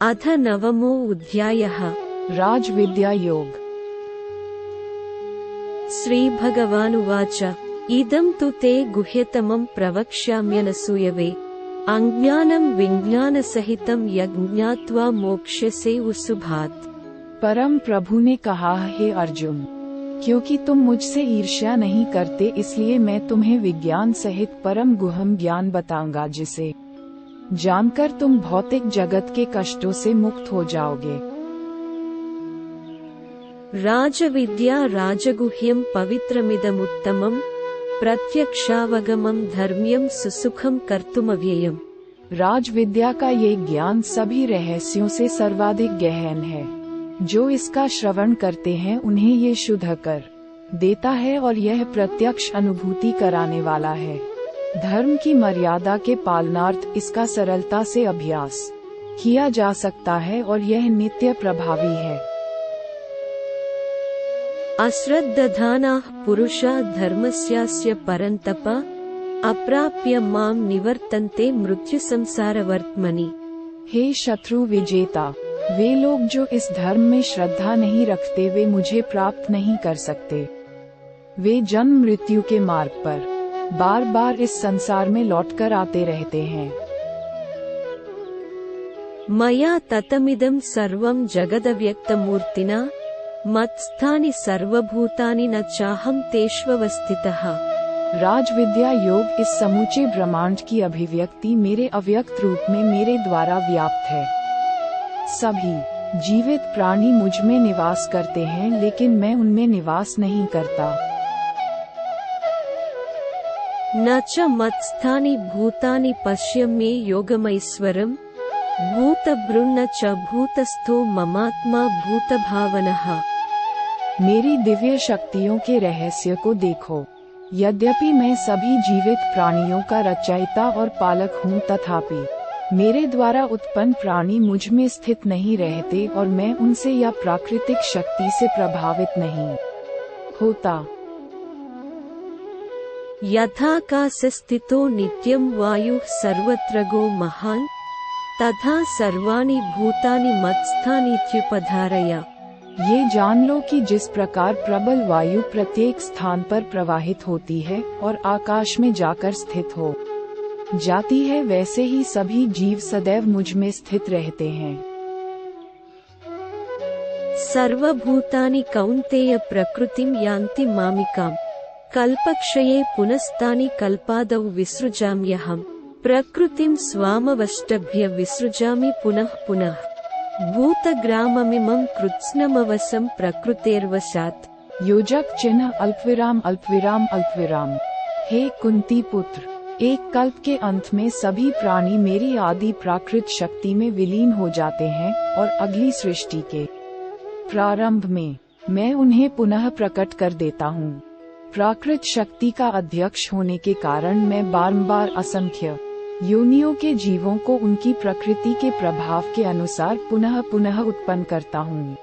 अथ नवमोऽध्यायः। राजविद्या योग। श्रीभगवानुवाच इदं तु ते गुह्यतमं प्रवक्ष्याम्यनसूयवे अज्ञानं विज्ञानसहितं यज्ञात्वा मोक्ष्यसे उसुभात्। परम प्रभु ने कहा, हे अर्जुन, क्योंकि तुम मुझसे ईर्ष्या नहीं करते इसलिए मैं तुम्हें विज्ञान सहित परम गुहम ज्ञान बताऊंगा जिसे जानकर तुम भौतिक जगत के कष्टों से मुक्त हो जाओगे। राजविद्या राजगुह्यं पवित्रमिदमुत्तमं प्रत्यक्षावगमं धर्म्यं सुसुखं कर्तुमव्ययम्। राजविद्या का ये ज्ञान सभी रहस्यों से सर्वाधिक गहन है। जो इसका श्रवण करते हैं उन्हें ये शुद्ध कर देता है और यह प्रत्यक्ष अनुभूति कराने वाला है। धर्म की मर्यादा के पालनार्थ इसका सरलता से अभ्यास किया जा सकता है और यह नित्य प्रभावी है। अश्रद्दधानाः पुरुषा धर्मस्यास्य परन्तप अप्राप्य मां निवर्तन्ते मृत्यु संसारवर्त्मनि। हे शत्रु विजेता, वे लोग जो इस धर्म में श्रद्धा नहीं रखते वे मुझे प्राप्त नहीं कर सकते। वे जन्म मृत्यु के मार्ग पर बार बार इस संसार में लौटकर आते रहते हैं। मया ततमिदं सर्वं जगदव्यक्तमूर्तिना मत्स्थानि सर्वभूतानि न चाहं तेष्वस्थितः। राजविद्या योग इस समूचे ब्रह्मांड की अभिव्यक्ति मेरे अव्यक्त रूप में मेरे द्वारा व्याप्त है। सभी जीवित प्राणी मुझ में निवास करते हैं लेकिन मैं उनमें निवास नहीं करता। न च मत्स्थानि भूतानि पश्यम्ये योगमैश्वरम् भूतभृन्न च भूतस्थो ममात्मा भूतभावनः। मेरी दिव्य शक्तियों के रहस्य को देखो। यद्यपि मैं सभी जीवित प्राणियों का रचयिता और पालक हूँ तथापि मेरे द्वारा उत्पन्न प्राणी मुझ में स्थित नहीं रहते और मैं उनसे या प्राकृतिक शक्ति से प्रभावित नहीं होता। यथाकाशस्थितो नित्यं वायुः सर्वत्र गो महान् तथा सर्वाणि भूतानि मत्स्थानीत्युपधारय। ये जान लो कि जिस प्रकार प्रबल वायु प्रत्येक स्थान पर प्रवाहित होती है और आकाश में जाकर स्थित हो जाती है वैसे ही सभी जीव सदैव मुझ में स्थित रहते हैं। सर्वभूतानि कौन्तेय प्रकृतिं यान्ति मामिकाम् कल्पक्षये पुनस्तानि कल्पादौ विसृजाम्यहम् प्रकृतिं स्वामवष्टभ्य विसृजामि पुनः पुनः भूतग्राममिमं कृत्स्नमवसं प्रकृतेर्वशात्। योजक चिन्ह अल्पविराम अल्पविराम अल्पविराम। हे कुंती पुत्र, एक कल्प के अंत में सभी प्राणी मेरी आदि प्राकृत शक्ति में विलीन हो जाते हैं और अगली सृष्टि के प्रारंभ में मैं उन्हें पुनः प्रकट कर देता हूँ। प्राकृत शक्ति का अध्यक्ष होने के कारण मैं बारंबार असंख्य योनियों के जीवों को उनकी प्रकृति के प्रभाव के अनुसार पुनः पुनः उत्पन्न करता हूँ।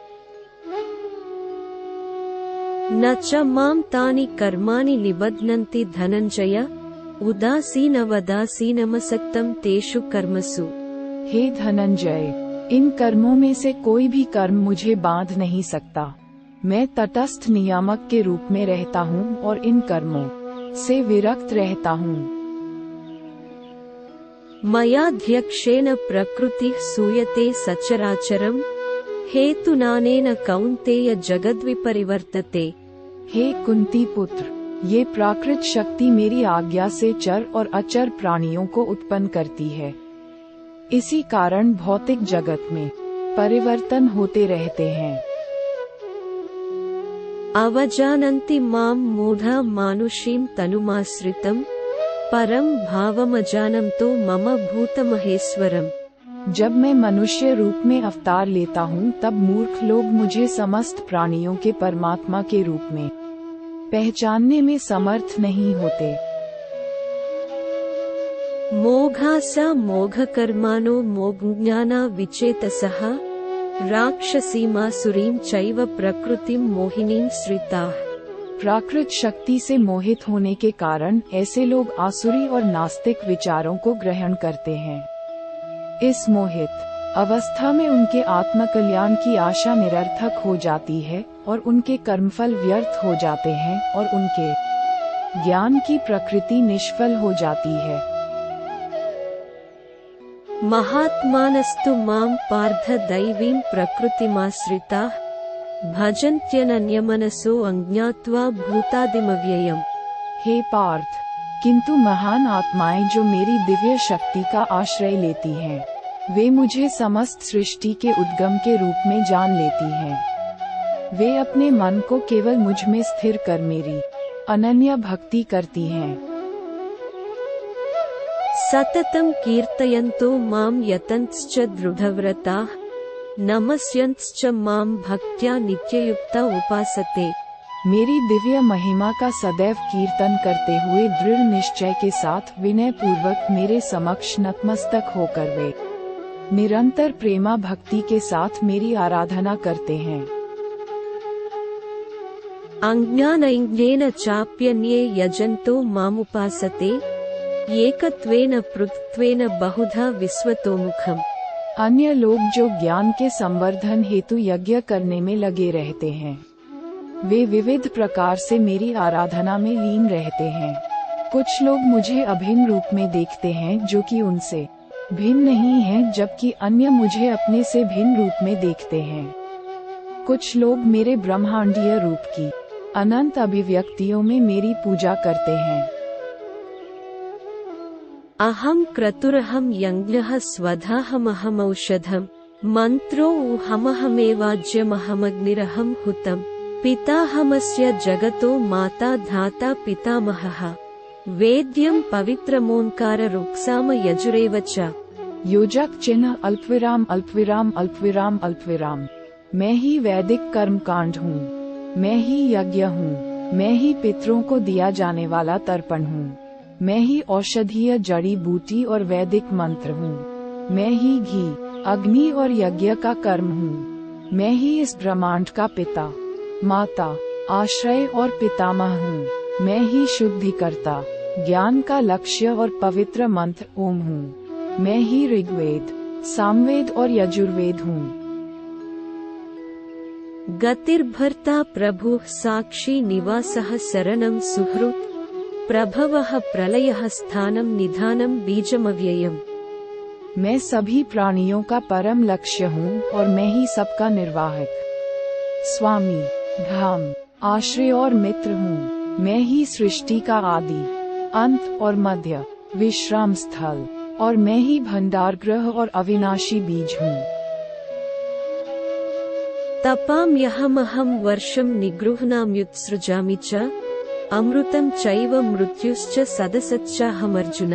न च मां तानि कर्माणि निबध्नन्ति धनंजय उदासीनवदासीनमसक्तं तेषु कर्मसु। हे धनंजय, इन कर्मों में से कोई भी कर्म मुझे बांध नहीं सकता। मैं तटस्थ नियामक के रूप में रहता हूँ और इन कर्मों से विरक्त रहता हूँ। मयाध्यक्षेण प्रकृतिः सूयते सचराचरम् हेतुनानेन कौन्तेय जगद्विपरिवर्तते। हे कुंती पुत्र, ये प्राकृत शक्ति मेरी आज्ञा से चर और अचर प्राणियों को उत्पन्न करती है। इसी कारण भौतिक जगत में परिवर्तन होते रहते हैं। अवजानन्ति मां मूढ़ा मानुषीं तनुमाश्रितं परम भावमजानन्तो मम भूतमहेश्वरम्। जब मैं मनुष्य रूप में अवतार लेता हूँ तब मूर्ख लोग मुझे समस्त प्राणियों के परमात्मा के रूप में पहचानने में समर्थ नहीं होते। मोघासा मोघकर्माणो मोघज्ञाना विचेतसः राक्षसीमासुरीं चैव प्रकृतिं मोहिनीं श्रिताः। प्राकृत शक्ति से मोहित होने के कारण ऐसे लोग आसुरी और नास्तिक विचारों को ग्रहण करते हैं। इस मोहित अवस्था में उनके आत्मकल्याण की आशा निरर्थक हो जाती है और उनके कर्मफल व्यर्थ हो जाते हैं और उनके ज्ञान की प्रकृति निष्फल हो जाती है। महात्मानस्तु मां पार्थ दैवीं प्रकृतिमाश्रिताः भजन्त्यनन्यमनसो अज्ञात्वा भूतादिमव्ययम्। हे पार्थ, किंतु महान आत्माएं जो मेरी दिव्य शक्ति का आश्रय लेती हैं, वे मुझे समस्त सृष्टि के उद्गम के रूप में जान लेती हैं। वे अपने मन को केवल मुझ में स्थिर कर मेरी अनन्य भक्ति करती हैं। सततं कीर्तयन्तो मां यतन्तश्च दृढव्रताः नमस्यन्तश्च मां भक्त्या नित्ययुक्ता उपासते। मेरी दिव्य महिमा का सदैव कीर्तन करते हुए दृढ़ निश्चय के साथ विनय पूर्वक मेरे समक्ष नतमस्तक होकर वे निरंतर प्रेमा भक्ति के साथ मेरी आराधना करते हैं। अज्ञानैज्ञेन चाप्यन्ये यजन्तो मामुपासते एकत्वेन पृथक्त्वेन बहुधा विश्वतोमुखम्। अन्य लोग जो ज्ञान के संवर्धन हेतु यज्ञ करने में लगे रहते हैं, वे विविध प्रकार से मेरी आराधना में लीन रहते हैं। कुछ लोग मुझे अभिन्न रूप में देखते हैं जो कि उनसे भिन्न नहीं है, जबकि अन्य मुझे अपने से भिन्न रूप में देखते हैं। कुछ लोग मेरे ब्रह्मांडीय रूप की अनंत अभिव्यक्तियों में मेरी पूजा करते हैं। अहम क्रतुरहम यज्ञः स्वधाहमहमौषधम् मंत्रो हमहमेवाज्यमहमग्निरहम हुतम् पिताहमस्य जगतो माता धाता पितामहः वेद्यं पवित्रमोंकार रुक्साम यजुरेव च। योजक चिन्ह अल्पविराम अल्पविराम अल्पविराम अल्पविराम। मैं ही वैदिक कर्मकांड हूँ, मैं ही यज्ञ हूँ, मैं ही पितरों को दिया जाने वाला तर्पण हूँ, मैं ही औषधीय जड़ी बूटी और वैदिक मंत्र हूँ, मैं ही घी अग्नि और यज्ञ का कर्म हूँ, मैं ही इस ब्रह्मांड का पिता माता आश्रय और पितामह हूँ, मैं ही शुद्धिकर्ता ज्ञान का लक्ष्य और पवित्र मंत्र ओम हूँ, मैं ही ऋग्वेद सामवेद और यजुर्वेद हूँ। गतिर्भर्ता प्रभु साक्षी निवासः शरणं सुहृत् प्रभवः प्रलयः स्थानं निधानं बीजमव्ययम्। मैं सभी प्राणियों का परम लक्ष्य हूँ और मैं ही सबका निर्वाहक स्वामी धाम आश्रय और मित्र हूँ। मैं ही सृष्टि का आदि अंत और मध्य विश्राम स्थल और मैं ही भंडारगृह और अविनाशी बीज हूँ। तपाम्यहमहं वर्षं निगृह्णाम्युत्सृजामि च अमृतं चैव मृत्युश्च सदसच्चाहमर्जुन।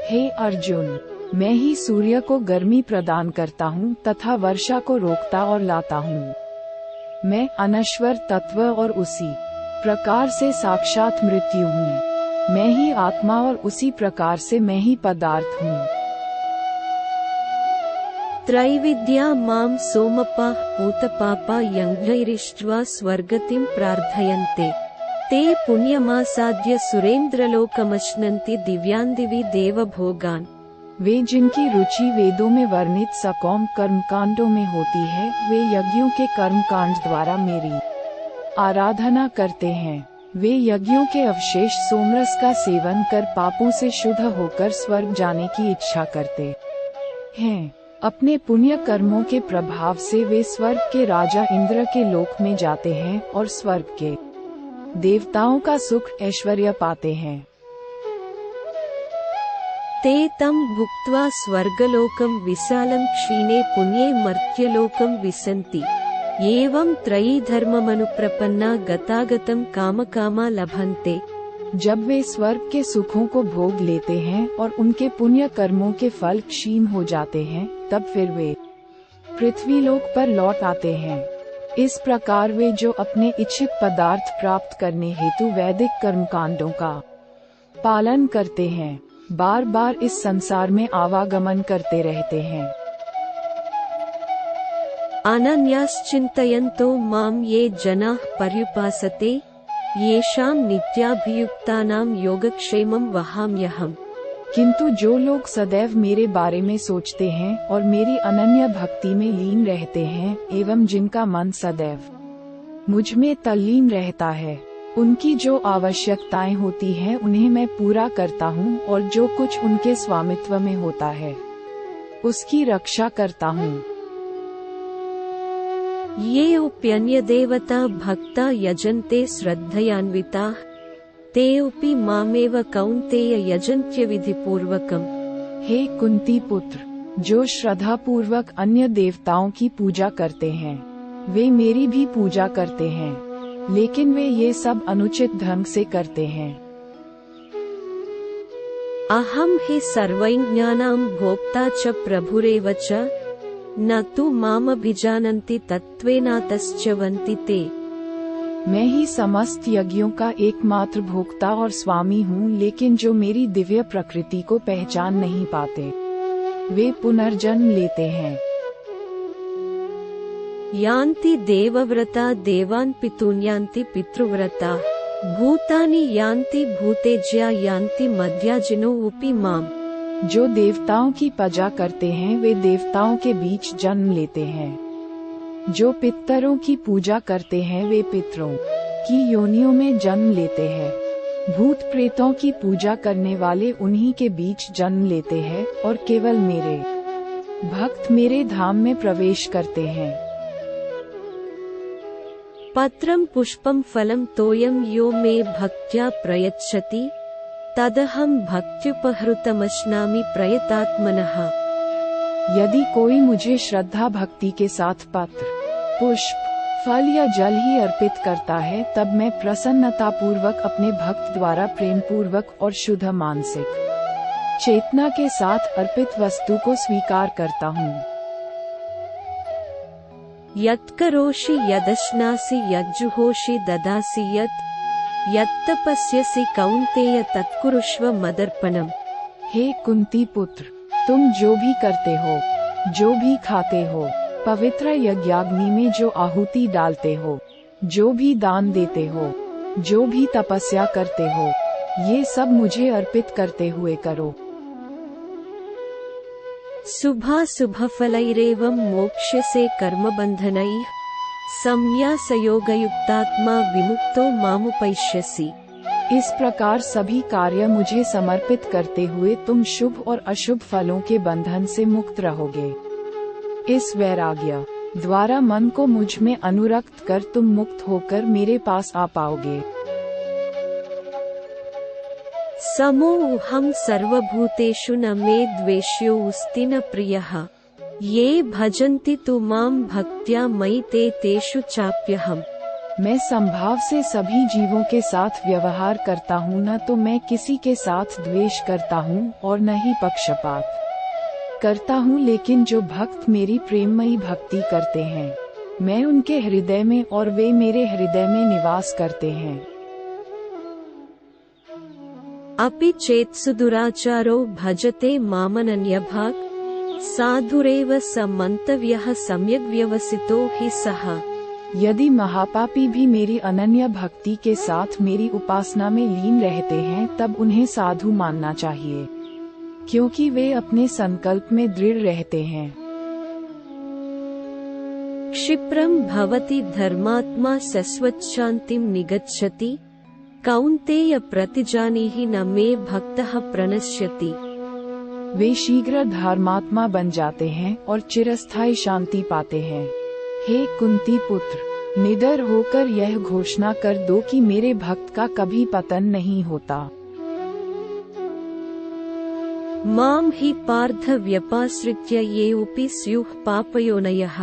हे अर्जुन, मैं ही सूर्य को गर्मी प्रदान करता हूँ तथा वर्षा को रोकता और लाता हूँ। मैं अनश्वर तत्व और उसी प्रकार से साक्षात मृत्यु हूँ। मैं ही आत्मा और उसी प्रकार से मैं ही पदार्थ हूँ। त्रैविद्या मां सोमपाः पूतपापा यज्ञैरिष्ट्वा स्वर्गतिं प्रार्थयन्ते ते पुण्यमासाद्य सुरेंद्रलोकमश्नन्ति दिव्यान्दिवि देवभोगान्। वे जिनकी रुचि वेदों में वर्णित सकौम कर्मकांडों में होती है, वे यज्ञों के कर्मकांड द्वारा मेरी आराधना करते हैं। वे यज्ञों के अवशेष सोमरस का सेवन कर पापों से शुद्ध होकर स्वर्ग जाने की इच्छा करते हैं। अपने पुण्य कर्मों के प्रभाव से वे स्वर्ग के राजा इंद्र के लोक में जाते हैं और स्वर्ग के देवताओं का सुख ऐश्वर्य पाते हैं। ते तं भुक्त्वा स्वर्गलोकं विशालं क्षीणे पुण्ये मर्त्यलोकं विशन्ति एवं त्रयी धर्ममनुप्रपन्ना गतागतं कामकामा लभन्ते। जब वे स्वर्ग के सुखों को भोग लेते हैं और उनके पुण्य कर्मों के फल क्षीण हो जाते हैं, तब फिर वे पृथ्वीलोक पर लौट आते हैं। इस प्रकार वे जो अपने इच्छित पदार्थ प्राप्त करने हेतु वैदिक कर्मकांडों का पालन करते हैं, बार बार इस संसार में आवागमन करते रहते हैं। अनन्याश्चिन्तयन्तो मां ये जनाः पर्युपासते येषां नित्याभियुक्तानां योगक्षेमं वहाम्यहम्। किंतु जो लोग सदैव मेरे बारे में सोचते हैं और मेरी अनन्य भक्ति में लीन रहते हैं एवं जिनका मन सदैव मुझ में तल्लीन रहता है, उनकी जो आवश्यकताएं होती हैं उन्हें मैं पूरा करता हूँ और जो कुछ उनके स्वामित्व में होता है उसकी रक्षा करता हूँ। ये उप्यन्य देवता भक्ता यजन्ते श्रद्धयान्विता ते उपि मामेव कौन्तेय यजन्त्य विधिपूर्वकम्। हे कुंती पुत्र, जो श्रद्धा पूर्वक अन्य देवताओं की पूजा करते हैं वे मेरी भी पूजा करते हैं, लेकिन वे ये सब अनुचित ढंग से करते हैं। अहम हि सर्वज्ञानां भोक्ता च प्रभुरेव च न तु मामभिजानन्ति तत्त्वेनातश्च्यवन्ति ते। मैं ही समस्त यज्ञों का एकमात्र भोक्ता और स्वामी हूँ, लेकिन जो मेरी दिव्य प्रकृति को पहचान नहीं पाते वे पुनर्जन्म लेते हैं। यान्ति देवव्रता देवान् पितॄन् यान्ति पितृव्रता भूतानि यान्ति भूतेज्या यान्ति मध्याजिनो उपि माम्। जो देवताओं की पूजा करते हैं वे देवताओं के बीच जन्म लेते हैं, जो पितरों की पूजा करते हैं वे पितरों की योनियों में जन्म लेते हैं, भूत प्रेतों की पूजा करने वाले उन्हीं के बीच जन्म लेते हैं और केवल मेरे भक्त मेरे धाम में प्रवेश करते हैं। पत्रं पुष्पं फलं तोयं यो मे भक्त्या प्रयच्छति तदहं भक्त्युपहृतमश्नामि प्रयतात्मनः। यदि कोई मुझे श्रद्धा भक्ति के साथ पत्र, पुष्प, फल या जल ही अर्पित करता है तब मैं प्रसन्नता पूर्वक अपने भक्त द्वारा प्रेम पूर्वक और शुद्ध मानसिक चेतना के साथ अर्पित वस्तु को स्वीकार करता हूँ। यत्करोषि यदश्नासि यज्जुहोषि ददासि यत्तपस्यसि कौन्तेय तत्कुरुष्व मदर्पणम्। हे कुंती पुत्र, तुम जो भी करते हो, जो भी खाते हो, पवित्र यज्ञाग्नि में जो आहुति डालते हो, जो भी दान देते हो, जो भी तपस्या करते हो, ये सब मुझे अर्पित करते हुए करो। शुभाशुभफलैरेवं मोक्ष्यसे कर्मबन्धनैः संन्यासयोगयुक्तात्मा विमुक्तो मामुपैष्यसि। इस प्रकार सभी कार्य मुझे समर्पित करते हुए तुम शुभ और अशुभ फलों के बंधन से मुक्त रहोगे। इस वैराग्य द्वारा मन को मुझ में अनुरक्त कर तुम मुक्त होकर मेरे पास आ पाओगे। समोऽहं सर्वभूतेषु न मे द्वेष्योऽस्ति न प्रियः ये भजन्ति तु मां भक्त्या मयि ते तेषु चाप्यहम्। मैं संभाव से सभी जीवों के साथ व्यवहार करता हूँ, न तो मैं किसी के साथ द्वेष करता हूँ और न ही पक्षपात करता हूँ, लेकिन जो भक्त मेरी प्रेममयी भक्ति करते हैं मैं उनके हृदय में और वे मेरे हृदय में निवास करते हैं। अपि चेत्सु दुराचारो भजते मामनन्यभाक् साधुरेव स मन्तव्यः सम्यग् व्यवसितो हि सः। यदि महापापी भी मेरी अनन्य भक्ति के साथ मेरी उपासना में लीन रहते हैं तब उन्हें साधु मानना चाहिए, क्योंकि वे अपने संकल्प में दृढ़ रहते हैं। क्षिप्रं भवति धर्मात्मा सस्वच्छान्तिं निगच्छति कौन्तेय प्रतिजानीहि न मे भक्तः प्रणश्यति। वे शीघ्र धर्मात्मा बन जाते हैं और चिरस्थायी शांति पाते हैं। हे कुंती पुत्र, निडर होकर यह घोषणा कर दो कि मेरे भक्त का कभी पतन नहीं होता। मां हि पार्थ व्यपाश्रित्य येऽपि स्युः पापयोनयः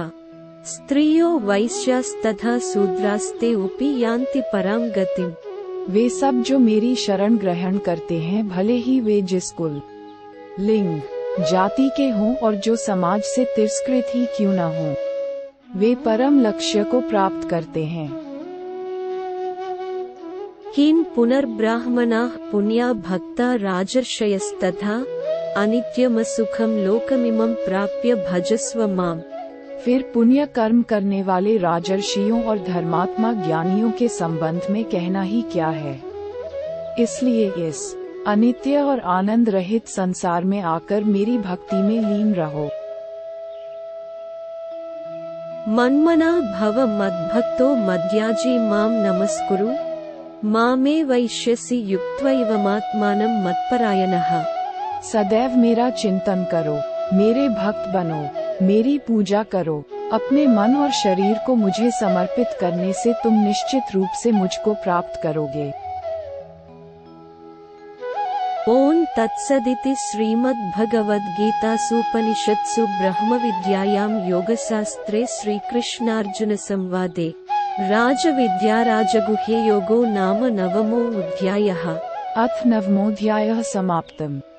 स्त्रियो वैश्यास्तथा शूद्रास्ते उपि यान्ति परां गतिम्। वे सब जो मेरी शरण ग्रहण करते हैं, भले ही वे जिस कुल, लिंग, जाति के हों और जो समाज से तिरस्कृत ही क्यों न हों, वे परम लक्ष्य को प्राप्त करते हैं। किं पुनर्ब्राह्मणाः पुण्या भक्ता राजर्षयस्तथा अनित्यमसुखं लोकमिमं प्राप्य भजस्व माम्। फिर पुण्य कर्म करने वाले राजर्षियों और धर्मात्मा ज्ञानियों के संबंध में कहना ही क्या है। इसलिए इस अनित्य और आनंद रहित संसार में आकर मेरी भक्ति में लीन रहो। मन्मना भव मद्भक्तो मद्याजी माम नमस्कुरु मामे वैश्यसि युक्त्वैवमात्मानं मत्परायणः। सदैव मेरा चिंतन करो, मेरे भक्त बनो, मेरी पूजा करो। अपने मन और शरीर को मुझे समर्पित करने से तुम निश्चित रूप से मुझको प्राप्त करोगे। ओम तत्सदिति श्रीमद्भगवद्गीतासूपनिषत्सु ब्रह्मविद्यायां योगशास्त्रे श्रीकृष्णार्जुन संवादे राजविद्या राजगुह्ये योगो नाम नवमोऽध्यायः। अथ नवमोऽध्यायः समाप्तम्।